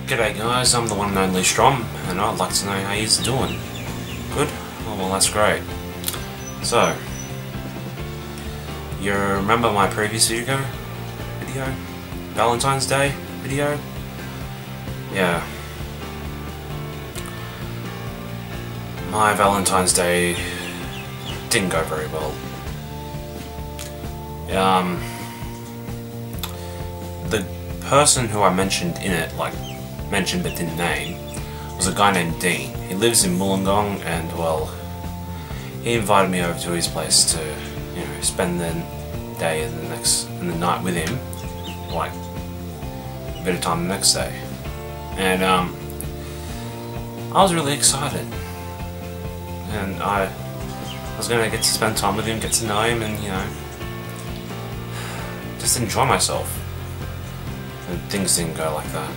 G'day guys, I'm the one and only Strom, and I'd like to know how you're doing. Good? Oh well, that's great. So, you remember my previous video? Valentine's Day video? Yeah. My Valentine's Day didn't go very well. The person who I mentioned in it, mentioned but didn't name, was a guy named Dean. He lives in Wollongong, and well, he invited me over to his place to, you know, spend the day and the night with him, like a bit of time the next day. And I was really excited, and I was gonna get to spend time with him, get to know him, and you know, just enjoy myself. And things didn't go like that.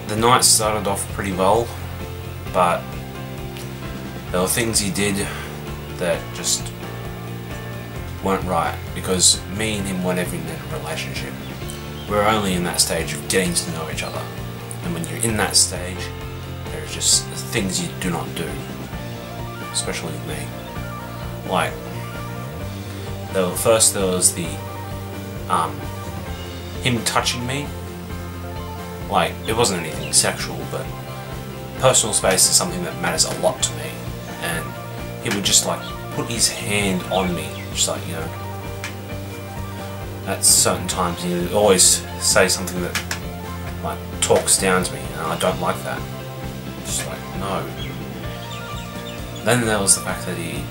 The night started off pretty well, but there were things he did that just weren't right, because me and him weren't even in a relationship. We're only in that stage of getting to know each other, and when you're in that stage, there are just things you do not do, especially with me. Like, first there was the him touching me. Like, it wasn't anything sexual, but personal space is something that matters a lot to me, and he would just like put his hand on me, just like, you know, at certain times. He would always say something that like talks down to me, and I don't like that. Just like, no. Then there was the fact that he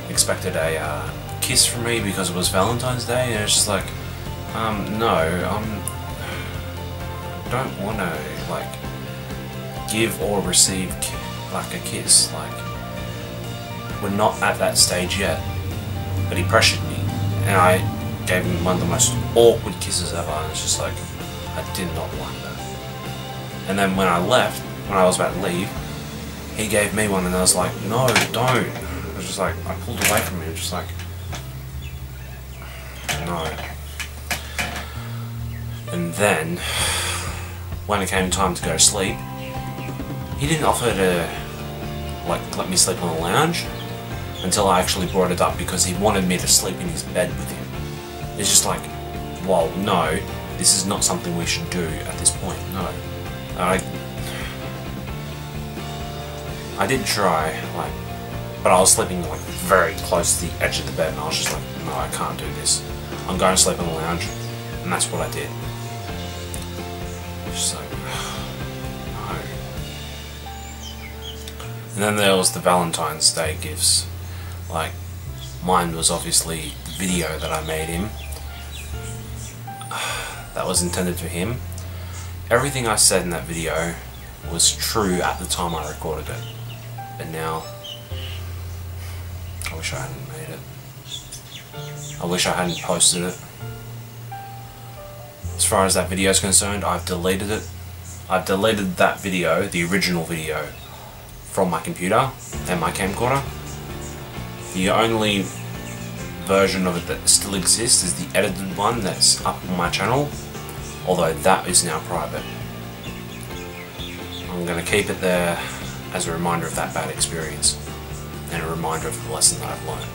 expected a kiss from me because it was Valentine's Day, and it's just like, no, I don't want to like give or receive like a kiss. Like, we're not at that stage yet. But he pressured me, and I gave him one of the most awkward kisses ever, and it's just like, I did not like that. And then when I left, when I was about to leave, he gave me one, and I was like, no, don't. I was just like, I pulled away from him, just like, no. And then, when it came time to go to sleep, he didn't offer to like let me sleep on the lounge until I actually brought it up, because he wanted me to sleep in his bed with him. It's just like, well, no, this is not something we should do at this point, no. I did try, like, but I was sleeping like very close to the edge of the bed, and I was just like, no, I can't do this. I'm going to sleep on the lounge, and that's what I did. Just like, no. And then there was the Valentine's Day gifts. Like, mine was obviously the video that I made him. That was intended for him. Everything I said in that video was true at the time I recorded it. But now, I wish I hadn't made it. I wish I hadn't posted it. As far as that video is concerned, I've deleted it. I've deleted that video, the original video, from my computer and my camcorder. The only version of it that still exists is the edited one that's up on my channel, although that is now private. I'm going to keep it there as a reminder of that bad experience, and a reminder of the lesson that I've learned.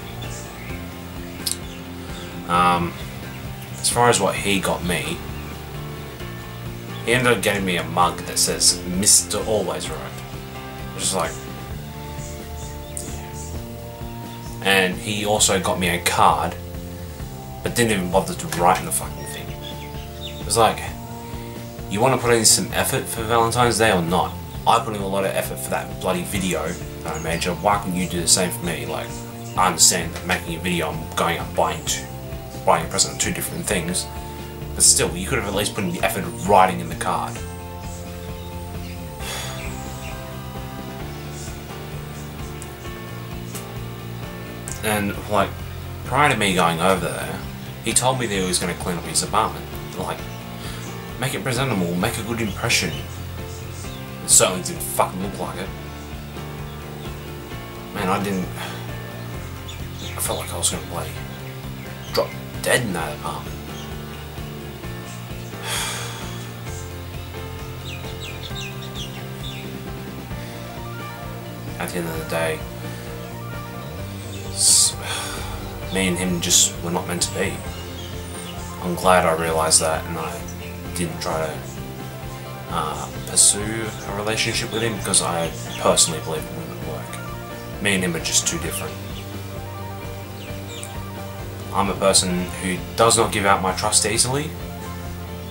As far as what he got me, he ended up getting me a mug that says Mr. Always Right. Which is like, yeah. And he also got me a card, but didn't even bother to write in the fucking thing. It was like, you want to put in some effort for Valentine's Day or not? I put in a lot of effort for that bloody video that I made, so why couldn't you do the same for me? Like, I understand that making a video, I'm going out buying a present, two different things, but still, you could have at least put in the effort of writing in the card. And like, prior to me going over there, he told me that he was going to clean up his apartment. Like, make it presentable, make a good impression. It certainly didn't fucking look like it. Man, I felt like I was going to bloody drop dead in that apartment. at the end of the day, me and him just were not meant to be. I'm glad I realised that, and I didn't try to pursue a relationship with him, because I personally believe it wouldn't work. Me and him are just too different. I'm a person who does not give out my trust easily,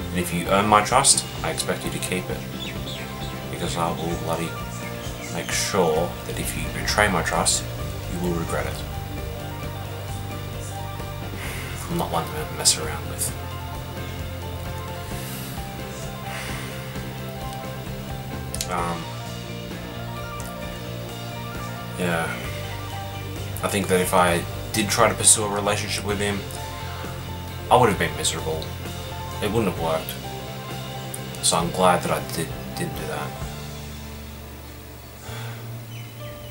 and if you earn my trust, I expect you to keep it, because I will bloody make sure that if you betray my trust, you will regret it. I'm not one to mess around with. Yeah, I think that if I did try to pursue a relationship with him, I would have been miserable. It wouldn't have worked. So I'm glad that I didn't do that.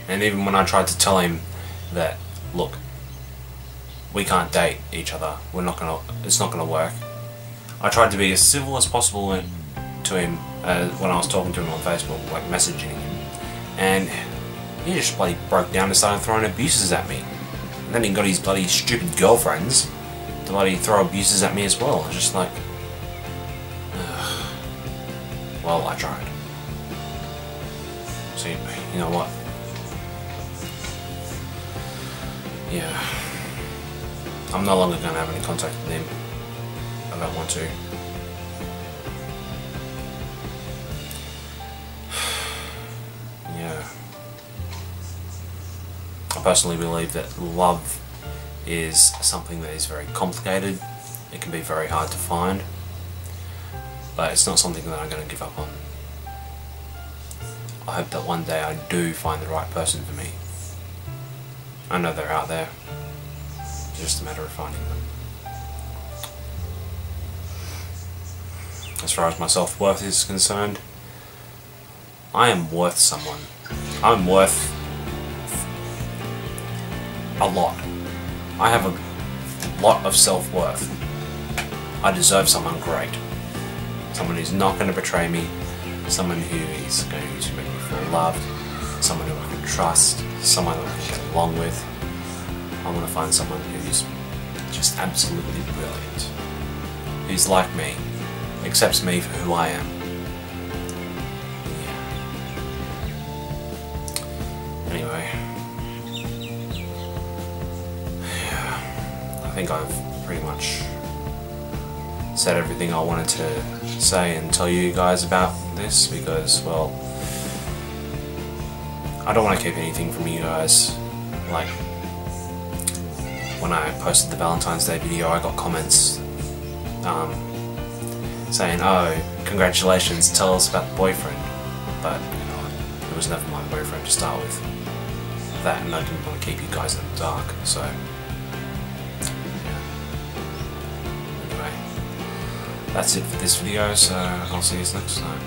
And even when I tried to tell him that, look, we can't date each other, it's not gonna work, I tried to be as civil as possible to him when I was talking to him on Facebook, like messaging him, and he just bloody broke down and started throwing abuses at me. And then he got his bloody stupid girlfriends to bloody throw abuses at me as well. It's just like, well, I tried. So you know what? Yeah, I'm no longer going to have any contact with him. I don't want to. Yeah. I personally believe that love is something that is very complicated. It can be very hard to find, but it's not something that I'm going to give up on. I hope that one day I do find the right person for me. I know they're out there. It's just a matter of finding them. As far as my self-worth is concerned, I am worth someone. I'm worth a lot. I have a lot of self-worth. I deserve someone great. Someone who's not going to betray me. Someone who is going to make me feel loved. Someone who I can trust. Someone who I can get along with. I want to find someone who's just absolutely brilliant. Who's like me. Accepts me for who I am. Yeah. Anyway. I think I've pretty much said everything I wanted to say and tell you guys about this, because, well, I don't want to keep anything from you guys. Like, when I posted the Valentine's Day video, I got comments saying, oh, congratulations, tell us about the boyfriend. But, you know, it was never my boyfriend to start with. That, and I didn't want to keep you guys in the dark, so... That's it for this video, so I'll see you next time.